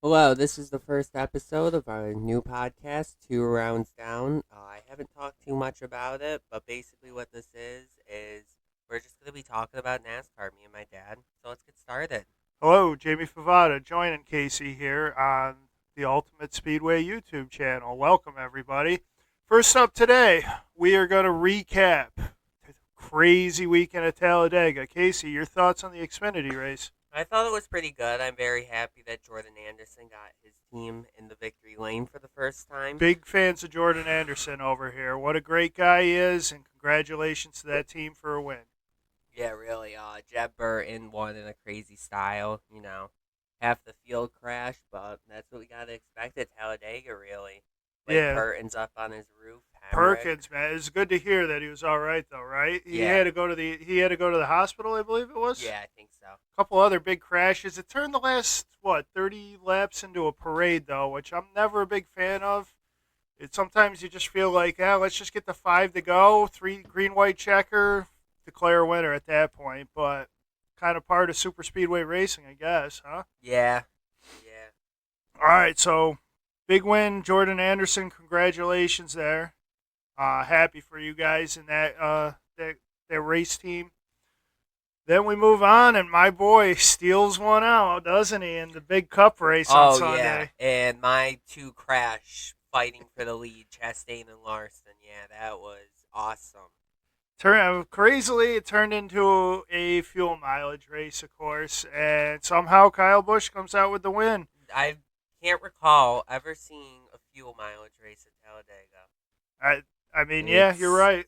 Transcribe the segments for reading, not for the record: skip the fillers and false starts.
Hello, this is the first episode of our new podcast, Two Rounds Down. I haven't talked too much about it, but basically what this is we're just going to be talking about NASCAR, me and my dad. So let's get started. Hello, Jamie Favada joining Casey here on the Ultimate Speedway YouTube channel. Welcome, everybody. First up today, we are going to recap the crazy weekend at Talladega. Casey, your thoughts on the Xfinity race? I thought it was pretty good. I'm very happy that Jordan Anderson got his team in the victory lane for the first time. Big fans of Jordan Anderson over here. What a great guy he is, and congratulations to that team for a win. Yeah, really. Jeb Burton won in a crazy style. Half the field crashed, but that's what we got to expect at Talladega, really. Like Yeah, Burton's up on his roof. Hemrick. Perkins, man, it's good to hear that he was all right though, right? He Yeah. had to go to the hospital, I believe it was. Yeah, I think so. A couple other big crashes. It turned the last 30 laps into a parade though, which I'm never a big fan of. Sometimes you just feel like, let's just get the 5 to go, 3 green white checker, declare a winner at that point, but kind of part of super speedway racing, I guess, huh? Yeah. Yeah. All right, so big win, Jordan Anderson. Congratulations there. Happy for you guys in that race team. Then we move on, and my boy steals one out, doesn't he, in the big cup race on Oh, Sunday? yeah. And my two crash fighting for the lead, Chastain and Larson. Yeah, that was awesome. Crazily, it turned into a fuel mileage race, of course, and somehow Kyle Busch comes out with the win. I can't recall ever seeing a fuel mileage race at Talladega. I mean, yeah, you're right.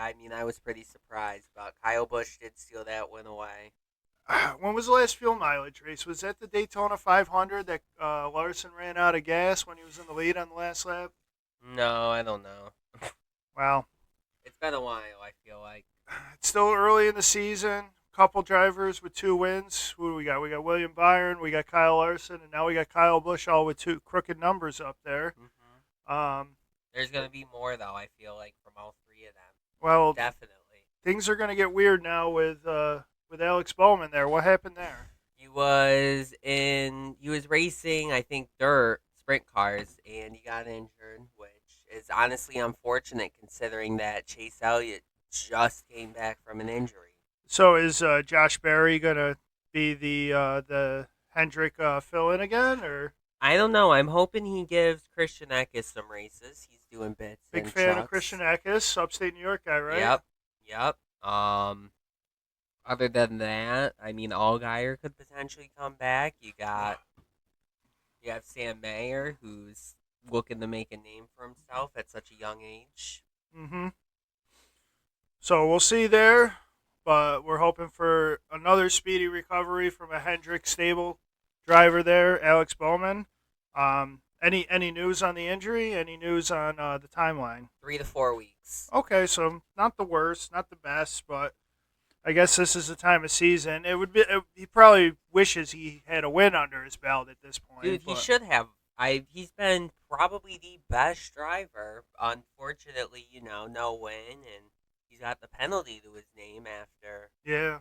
I was pretty surprised, but Kyle Busch did steal that win away. When was the last fuel mileage race? Was that the Daytona 500 that Larson ran out of gas when he was in the lead on the last lap? No, I don't know. Well, It's been a while, I feel like. it's still early in the season. Couple drivers with 2 wins. Who do we got? We got William Byron, we got Kyle Larson, and now we got Kyle Busch, all with 2 crooked numbers up there. Um, There's going to be more, though, I feel like, from all three of them. well, Definitely. things are going to get weird now with Alex Bowman there. What happened there? He was racing, I think, dirt sprint cars, and he got injured, which is honestly unfortunate considering that Chase Elliott just came back from an injury. So is Josh Berry going to be the Hendrick fill-in again, or I don't know. I'm hoping he gives Christian Eckes some races. He's doing bits. big and fan of chucks. Christian Eckes, upstate New York guy, right? Yep. Other than that, Allgaier could potentially come back. You have Sam Mayer, who's looking to make a name for himself at such a young age. Mm-hmm. So we'll see there, but we're hoping for another speedy recovery from a Hendrick stable driver there, Alex Bowman. Any news on the injury? Any news on the timeline? 3 to 4 weeks. Okay, so not the worst, not the best, but I guess this is the time of season. He probably wishes he had a win under his belt at this point. Dude, he should have. He's been probably the best driver. Unfortunately, no win, and he's got the penalty to his name after. Yeah,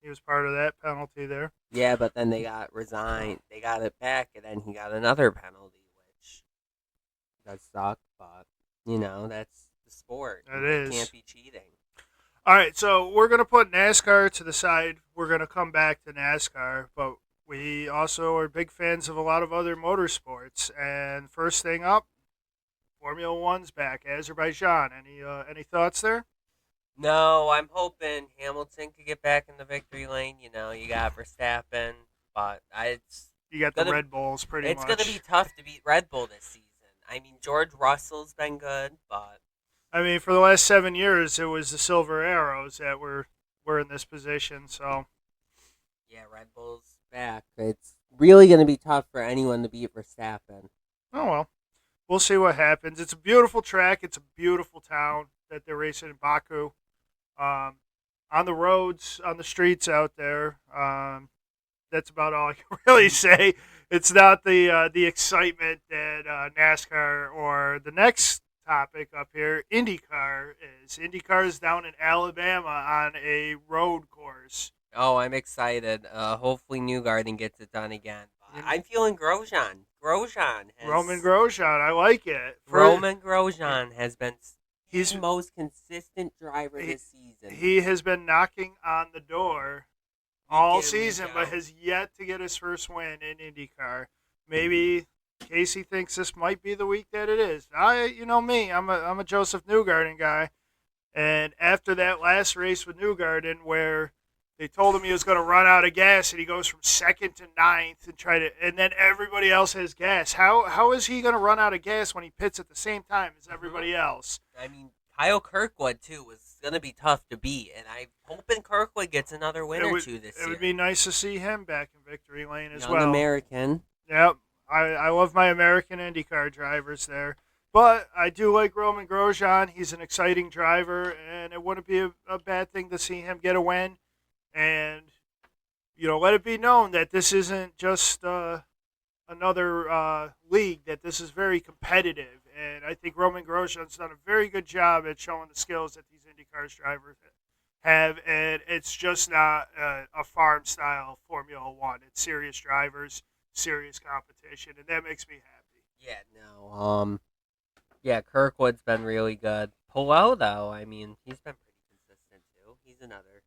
he was part of that penalty there. Yeah, but then they got resigned. They got it back, and then he got another penalty, which does suck. But that's the sport. It You is. can't be cheating. All right, so we're going to put NASCAR to the side. We're going to come back to NASCAR, but we also are big fans of a lot of other motorsports. And first thing up, Formula One's back, Azerbaijan. Any thoughts there? No, I'm hoping Hamilton could get back in the victory lane. You got Verstappen, but You got the gonna- Red Bulls pretty it's much. going to be tough to beat Red Bull this season. George Russell's been good, but I mean, for the last 7 years, it was the Silver Arrows that were in this position. So yeah, Red Bull's back. It's really going to be tough for anyone to beat Verstappen. oh well, we'll see what happens. It's a beautiful track. It's a beautiful town that they're racing in Baku. On the roads, on the streets out there. That's about all I can really say. It's not the excitement that NASCAR or the next topic up here, IndyCar is. IndyCar is down in Alabama on a road course. Oh, I'm excited. Hopefully Newgarden gets it done again. I'm feeling Grosjean. Grosjean has Roman Grosjean, I like it. Roman Grosjean has been He's the most consistent driver this season. he has been knocking on the door all season, but has yet to get his first win in IndyCar. Maybe Casey thinks this might be the week that it is. You know me, I'm a Joseph Newgarden guy, and after that last race with Newgarden, where they told him he was going to run out of gas, and he goes from second to ninth and then everybody else has gas. How is he going to run out of gas when he pits at the same time as everybody else? I mean, Kyle Kirkwood too was going to be tough to beat, and I'm hoping Kirkwood gets another win or two this year. It would be nice to see him back in victory lane as Young well. American. Yep, I love my American IndyCar drivers there. But I do like Roman Grosjean. He's an exciting driver, and it wouldn't be a bad thing to see him get a win. And, let it be known that this isn't just another league, that this is very competitive. And I think Roman Grosjean's done a very good job at showing the skills that these IndyCar drivers have. And it's just not a farm-style Formula One. It's serious drivers, serious competition, and that makes me happy. Yeah, no. Kirkwood's been really good. Palou, though, I mean, he's been pretty consistent, too. He's another...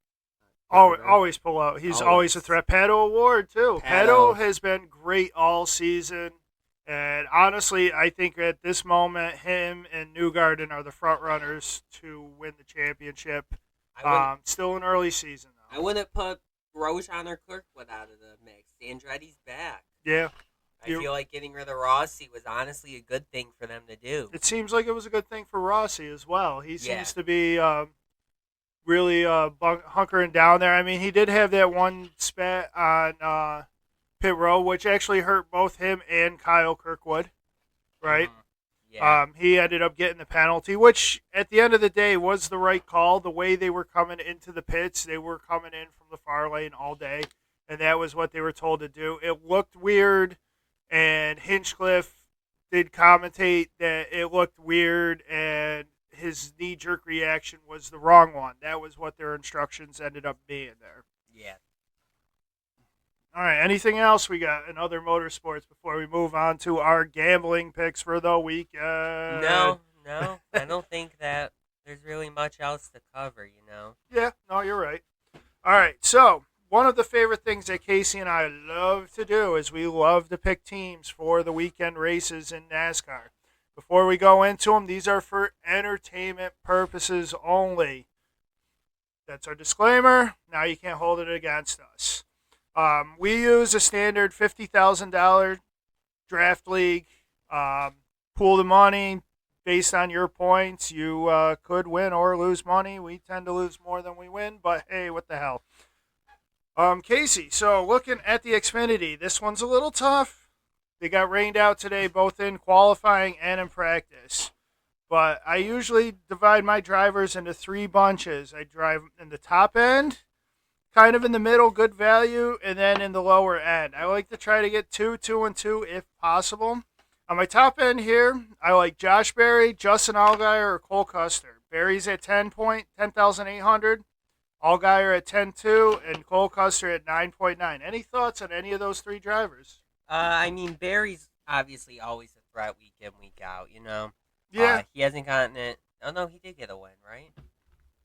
Always pull out. He's always a threat. Pato Award, too. Pato has been great all season. And honestly, I think at this moment, him and Newgarden are the front runners to win the championship. Still an early season, though. I wouldn't put Grosjean or Kirkwood out of the mix. Andretti's back. Yeah. I feel like getting rid of Rossi was honestly a good thing for them to do. It seems like it was a good thing for Rossi as well. He seems to be... really hunkering down there. I mean, he did have that one spat on pit road, which actually hurt both him and Kyle Kirkwood, right? Yeah. He ended up getting the penalty, which at the end of the day was the right call. The way they were coming into the pits, they were coming in from the far lane all day, and that was what they were told to do. It looked weird, and Hinchcliffe did commentate that it looked weird, and his knee-jerk reaction was the wrong one. That was what their instructions ended up being there. Yeah. All right, anything else we got in other motorsports before we move on to our gambling picks for the weekend? No, I don't think that there's really much else to cover, Yeah, no, you're right. All right, so one of the favorite things that Casey and I love to do is we love to pick teams for the weekend races in NASCAR. Before we go into them, these are for entertainment purposes only. That's our disclaimer. Now you can't hold it against us. We use a standard $50,000 draft league. Pool the money based on your points. You could win or lose money. We tend to lose more than we win, but hey, what the hell. Casey, so looking at the Xfinity, this one's a little tough. They got rained out today, both in qualifying and in practice. But I usually divide my drivers into three bunches. I drive in the top end, kind of in the middle, good value, and then in the lower end. I like to try to get 2, 2, and 2 if possible. On my top end here, I like Josh Berry, Justin Allgaier, or Cole Custer. Berry's at 10,800. Allgaier at 10.2, and Cole Custer at 9.9. Any thoughts on any of those three drivers? I mean, Barry's obviously always a threat week in, week out, Yeah. He hasn't gotten it. Oh, no, he did get a win, right?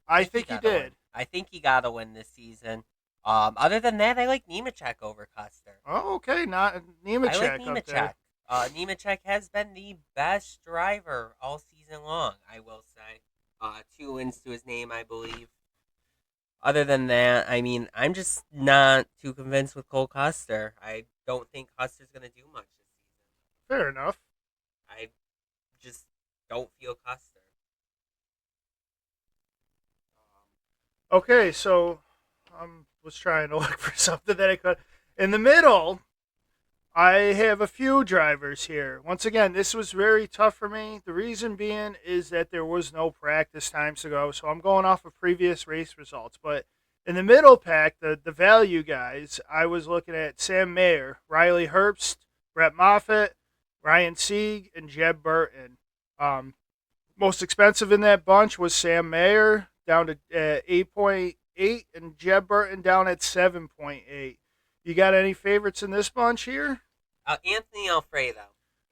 I think he did. I think he got a win this season. Other than that, I like Nemechek over Custer. Oh, okay. Not Nemechek. I like Up Nemechek. there. Nemechek has been the best driver all season long, I will say. 2 wins to his name, I believe. Other than that, I mean, I'm just not too convinced with Cole Custer. I don't think Custer's going to do much this season. Fair enough. I just don't feel Custer. Okay, so I was trying to look for something that I could. In the middle, I have a few drivers here. Once again, this was very tough for me. The reason being is that there was no practice times to go, so I'm going off of previous race results. But in the middle pack, the value guys, I was looking at Sam Mayer, Riley Herbst, Brett Moffitt, Ryan Sieg, and Jeb Burton. Most expensive in that bunch was Sam Mayer, down to 8.8, and Jeb Burton down at 7.8. You got any favorites in this bunch here? Anthony Alfredo.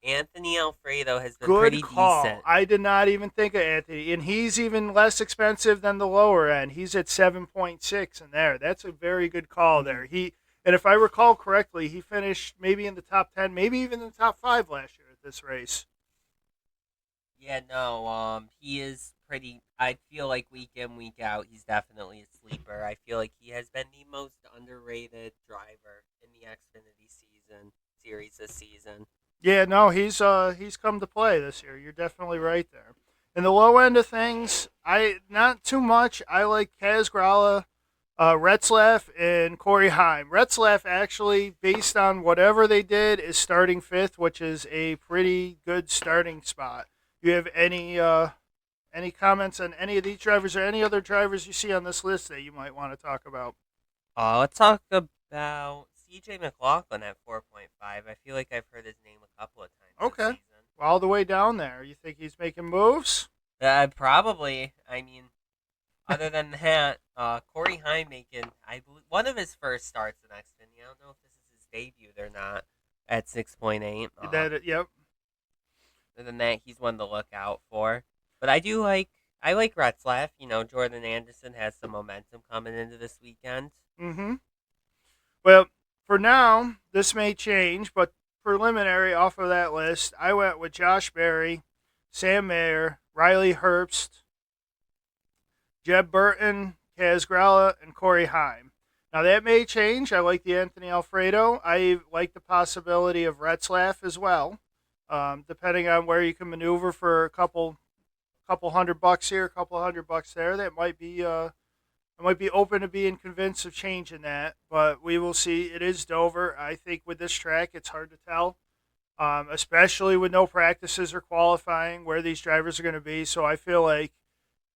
Anthony Alfredo has been Good pretty call. decent. I did not even think of Anthony, and he's even less expensive than the lower end. He's at 7.6 in there. That's a very good call there. And if I recall correctly, he finished maybe in the top 10, maybe even in the top 5 last year at this race. Yeah, no, he is pretty. I feel like week in, week out, he's definitely a sleeper. I feel like he has been the most underrated driver in the Xfinity series this season. Yeah, no, he's come to play this year. You're definitely right there. In the low end of things, I not too much. I like Kaz Grala, Retzlaff, and Corey Heim. Retzlaff actually, based on whatever they did, is starting fifth, which is a pretty good starting spot. Do you have any comments on any of these drivers or any other drivers you see on this list that you might want to talk about? Let's talk about CJ McLaughlin at 4.5. I feel like I've heard his name a couple of times this Okay, season. all the way down there. You think he's making moves? Probably. I mean, other than that, Corey Heim making, I believe, one of his first starts in Xfinity. I don't know if this is his debut or not at 6.8. Yep. Other than that, he's one to look out for. But I like Retzlaff. You know, Jordan Anderson has some momentum coming into this weekend. Mm-hmm. Well, for now, this may change, but preliminary off of that list, I went with Josh Berry, Sam Mayer, Riley Herbst, Jeb Burton, Kaz Grala, and Corey Heim. Now, that may change. I like the Anthony Alfredo. I like the possibility of Retzlaff as well, depending on where you can maneuver for a couple $100 here, a couple $100 there. That might be I might be open to being convinced of changing that, but we will see. It is Dover. I think with this track, it's hard to tell, especially with no practices or qualifying where these drivers are going to be. So I feel like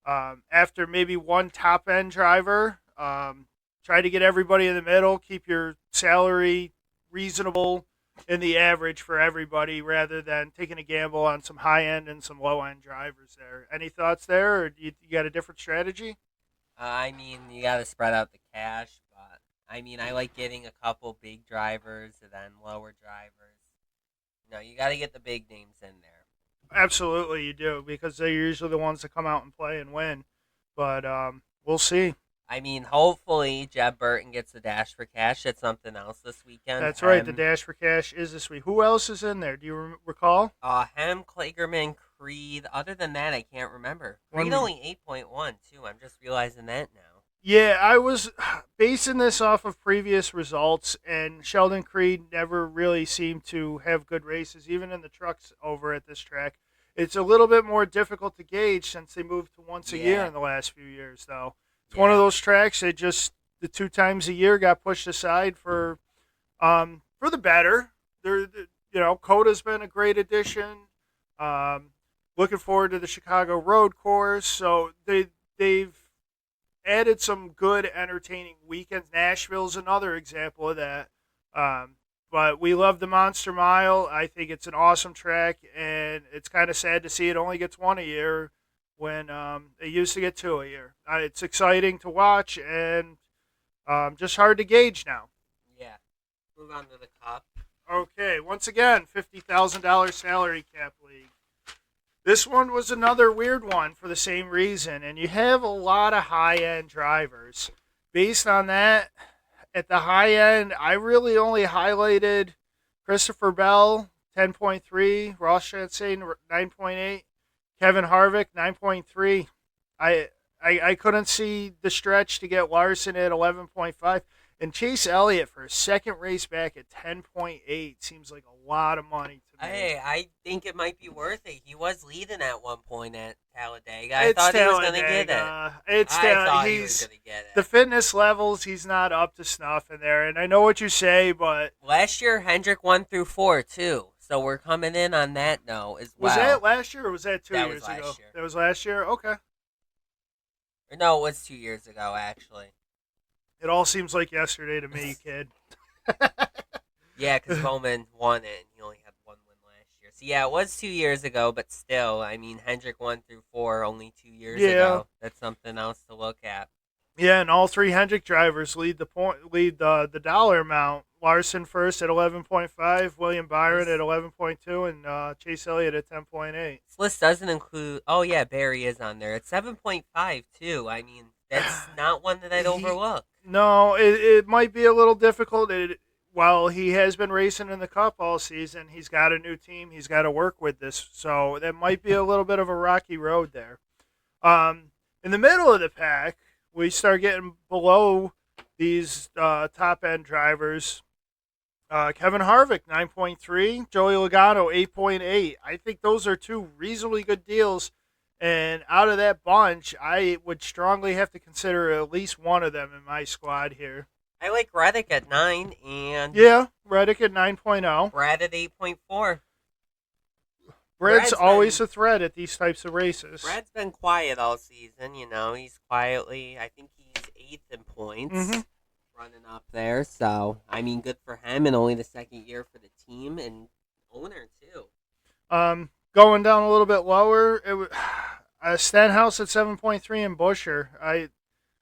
after maybe one top end driver, try to get everybody in the middle, keep your salary reasonable in the average for everybody rather than taking a gamble on some high end and some low end drivers there. Any thoughts there, or you got a different strategy? I mean, you got to spread out the cash, but I mean, I like getting a couple big drivers and then lower drivers. No, you got to get the big names in there. Absolutely, you do, because they're usually the ones that come out and play and win. But we'll see. I mean, hopefully Jeb Burton gets the Dash for Cash. That's something else this weekend. That's right. The Dash for Cash is this week. Who else is in there? Do you recall? Hem, Klagerman, Creed. Other than that, I can't remember. Creed only 8.1 too. I'm just realizing that now. Yeah, I was basing this off of previous results, and Sheldon Creed never really seemed to have good races, even in the trucks over at this track. It's a little bit more difficult to gauge since they moved to once a year in the last few years, though. It's one of those tracks that just the 2 times a year got pushed aside for the better. Coda's been a great addition. Looking forward to the Chicago Road Course. So they've added some good, entertaining weekends. Nashville's another example of that. But we love the Monster Mile. I think it's an awesome track, and it's kind of sad to see it only gets 1 a year when it used to get 2 a year. It's exciting to watch and just hard to gauge now. Yeah. Move on to the Cup. Okay, once again, $50,000 salary cap league. This one was another weird one for the same reason, and you have a lot of high-end drivers. Based on that, at the high end, I really only highlighted Christopher Bell, 10.3, Ross Chastain, 9.8, Kevin Harvick, 9.3. I couldn't see the stretch to get Larson at 11.5. And Chase Elliott for a second race back at 10.8 seems like a lot of money to me. Hey, I think it might be worth it. He was leading at one point at Talladega. I thought he was going to get it. I thought he was going to get it. The fitness levels, he's not up to snuff in there. And I know what you say, but... Last year, Hendrick won through 4, too. So we're coming in on that note as well. Was that last year or was that 2 years ago? That was last year. That was last year? Okay. Or no, it was 2 years ago, actually. It all seems like yesterday to me, kid. Yeah, because Bowman won it, and he only had 1 win last year. So, yeah, it was 2 years ago, but still, I mean, Hendrick won through 4 only 2 years ago. That's something else to look at. Yeah, and all three Hendrick drivers lead the dollar amount. Larson first at 11.5, William Byron at This 11.2, and Chase Elliott at 10.8. this list doesn't include. Oh yeah, Barry is on there. It's 7.5 too. I mean, that's not one that I'd he overlook. No, it might be a little difficult. While he has been racing in the Cup all season, he's got a new team. He's got to work with this, so that might be a little bit of a rocky road there. In the middle of the pack, we start getting below these top end drivers. Kevin Harvick 9.3, Joey Logano 8.8. I think those are two reasonably good deals. And out of that bunch, I would strongly have to consider at least one of them in my squad here. I like Reddick at 9 and Yeah, Reddick at 9.0. Brad at 8.4. Brad's Brad's always been a threat at these types of races. Brad's been quiet all season. He's quietly. I think he's 8th in points, Mhm. running up there. So I mean, good for him, and only the second year for the team and owner too. Going down a little bit lower, it was Stenhouse at 7.3 and Busher.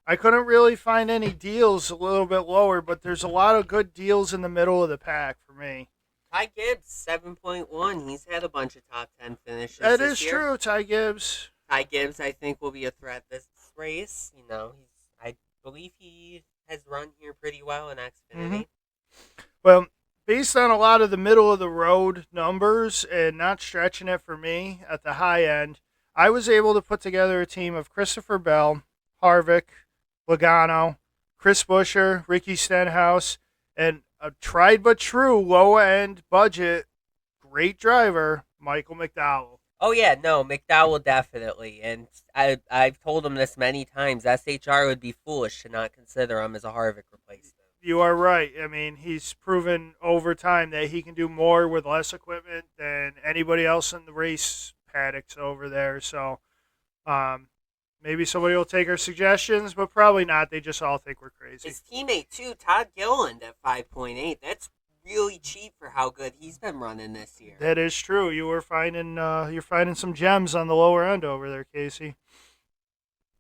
I couldn't really find any deals a little bit lower, but there's a lot of good deals in the middle of the pack for me. Ty Gibbs 7.1. He's had a bunch of top 10 finishes. That this is year. true, Ty Gibbs. Ty Gibbs, I think, will be a threat this race. I believe he has run here pretty well in Xfinity. Well, based on a lot of the middle of the road numbers and not stretching it for me at the high end, I was able to put together a team of Christopher Bell, Harvick, Logano, Chris Buescher, Ricky Stenhouse, and a tried but true low end budget great driver, Michael McDowell. Oh yeah, no, McDowell definitely, and I've told him this many times. SHR would be foolish to not consider him as a Harvick replacement. You are right. I mean, he's proven over time that he can do more with less equipment than anybody else in the race paddocks over there. So maybe somebody will take our suggestions, but probably not. They just all think we're crazy. His teammate too, Todd Gilliland at 5.8. That's really cheap for how good he's been running this year. That is true. You're finding some gems on the lower end over there, Casey.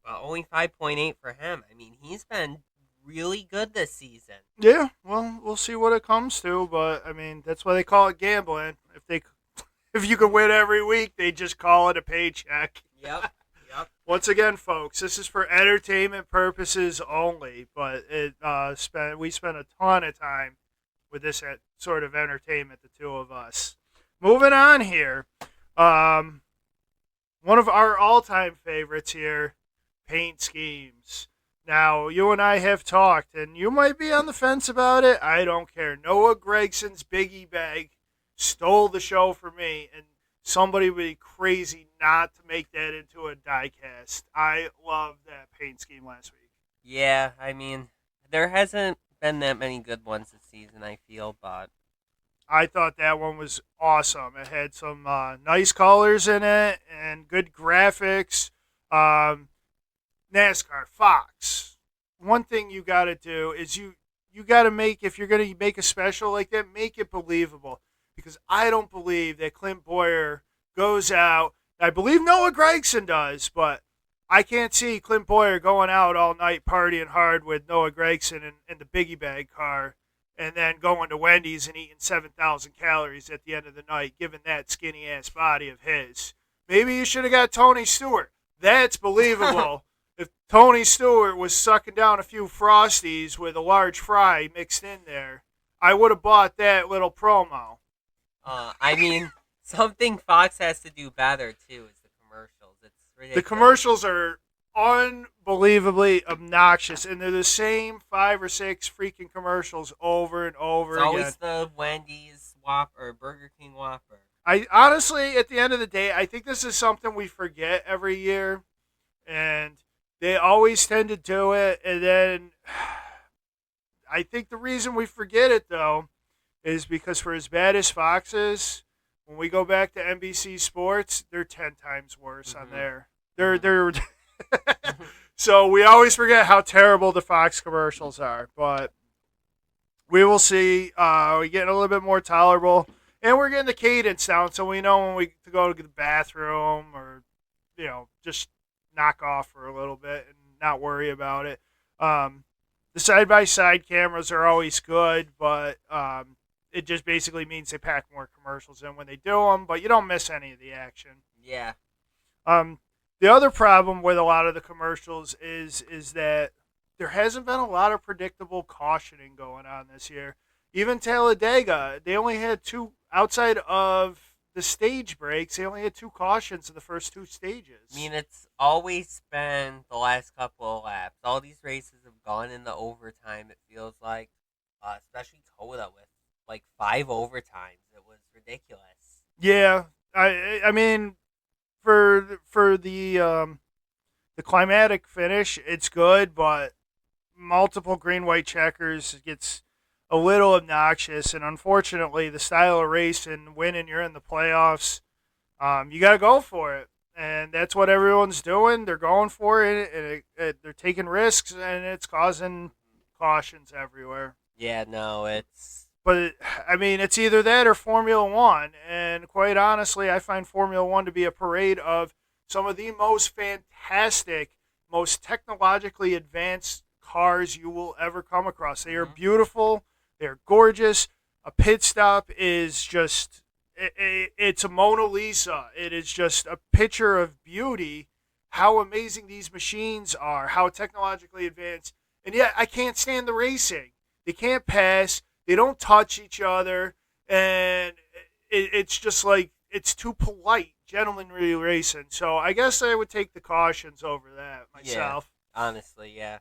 Well, only 5.8 for him. I mean, he's been really good this season. Yeah, well, we'll see what it comes to, but I mean, that's why they call it gambling. If you could win every week, they just call it a paycheck. Yep. Once again, folks, this is for entertainment purposes only, but we spent a ton of time with this sort of entertainment, the two of us. Moving on here, one of our all-time favorites here, paint schemes. Now, you and I have talked, and you might be on the fence about it. I don't care. Noah Gregson's Biggie Bag stole the show for me, and somebody would be crazy not to make that into a diecast. I loved that paint scheme last week. Yeah, I mean, there hasn't been that many good ones this season, I feel, but I thought that one was awesome. It had some nice colors in it and good graphics. NASCAR, Fox. One thing you got to do is you got to make, if you're going to make a special like that, make it believable. Because I don't believe that Clint Boyer goes out. I believe Noah Gragson does, but I can't see Clint Boyer going out all night partying hard with Noah Gragson in the Biggie Bag car and then going to Wendy's and eating 7,000 calories at the end of the night, given that skinny-ass body of his. Maybe you should have got Tony Stewart. That's believable. If Tony Stewart was sucking down a few Frosties with a large fry mixed in there, I would have bought that little promo. I mean, something Fox has to do better, too, is the commercials. It's ridiculous. The commercials are unbelievably obnoxious, and they're the same 5 or 6 freaking commercials over and over It's again. always the Wendy's Whopper, Burger King Whopper. I honestly, at the end of the day, I think this is something we forget every year, and they always tend to do it, and then I think the reason we forget it, though, is because for as bad as Fox is, when we go back to NBC Sports, they're 10 times worse on there. They're So we always forget how terrible the Fox commercials are, but we will see. We're getting a little bit more tolerable, and we're getting the cadence down, so we know when we to go to the bathroom or just knock off for a little bit and not worry about it. The side-by-side cameras are always good, but it just basically means they pack more commercials in when they do them, but you don't miss any of the action. Yeah. Um, the other problem with a lot of the commercials is that there hasn't been a lot of predictable cautioning going on this year. Even Talladega, they only had two outside of the stage breaks. They only had two cautions in the first two stages. I mean, it's always been the last couple of laps. All these races have gone into overtime, it feels like. Especially Coda with like 5 overtimes. It was ridiculous. Yeah, I mean, for the climatic finish, it's good, but multiple green white checkers gets a little obnoxious, and unfortunately, the style of race and winning, you're in the playoffs. You got to go for it, and that's what everyone's doing. They're going for it, and they're taking risks, and it's causing cautions everywhere. Yeah, no, it's. But I mean, it's either that or Formula One, and quite honestly, I find Formula One to be a parade of some of the most fantastic, most technologically advanced cars you will ever come across. They are beautiful. They're gorgeous. A pit stop is just it's a Mona Lisa. It is just a picture of beauty, how amazing these machines are, how technologically advanced. And yet I can't stand the racing. They can't pass. They don't touch each other. And it's just like it's too polite, gentlemanly racing. So I guess I would take the cautions over that myself. Yeah, honestly, yeah.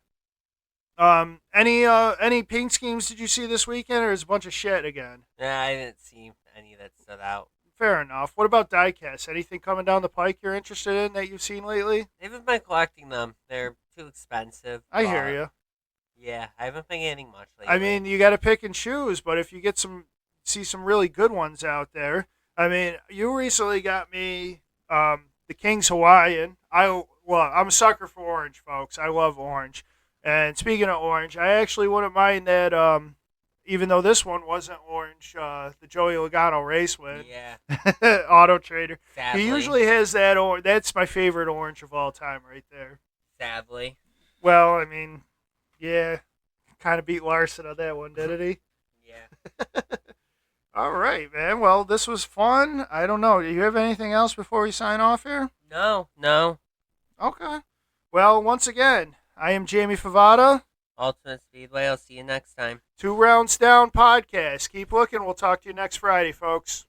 Any paint schemes did you see this weekend, or is a bunch of shit again? Nah, I didn't see any that stood out. Fair enough. What about diecast? Anything coming down the pike you're interested in that you've seen lately? I haven't been collecting them. They're too expensive. I hear you. Yeah, I haven't been getting much lately. I mean, you got to pick and choose, but if you see some really good ones out there. I mean, you recently got me the King's Hawaiian. I'm a sucker for orange, folks. I love orange. And speaking of orange, I actually wouldn't mind that, even though this one wasn't orange, the Joey Logano race win. Yeah. Auto Trader. Sadly. He usually has that orange. That's my favorite orange of all time right there. Sadly. Well, I mean, yeah, kind of beat Larson on that one, didn't he? Yeah. All right, man. Well, this was fun. I don't know. Do you have anything else before we sign off here? No. Okay. Well, once again, I am Jamie Favada. Ultimate Speedway. I'll see you next time. 2 Rounds Down podcast. Keep looking. We'll talk to you next Friday, folks.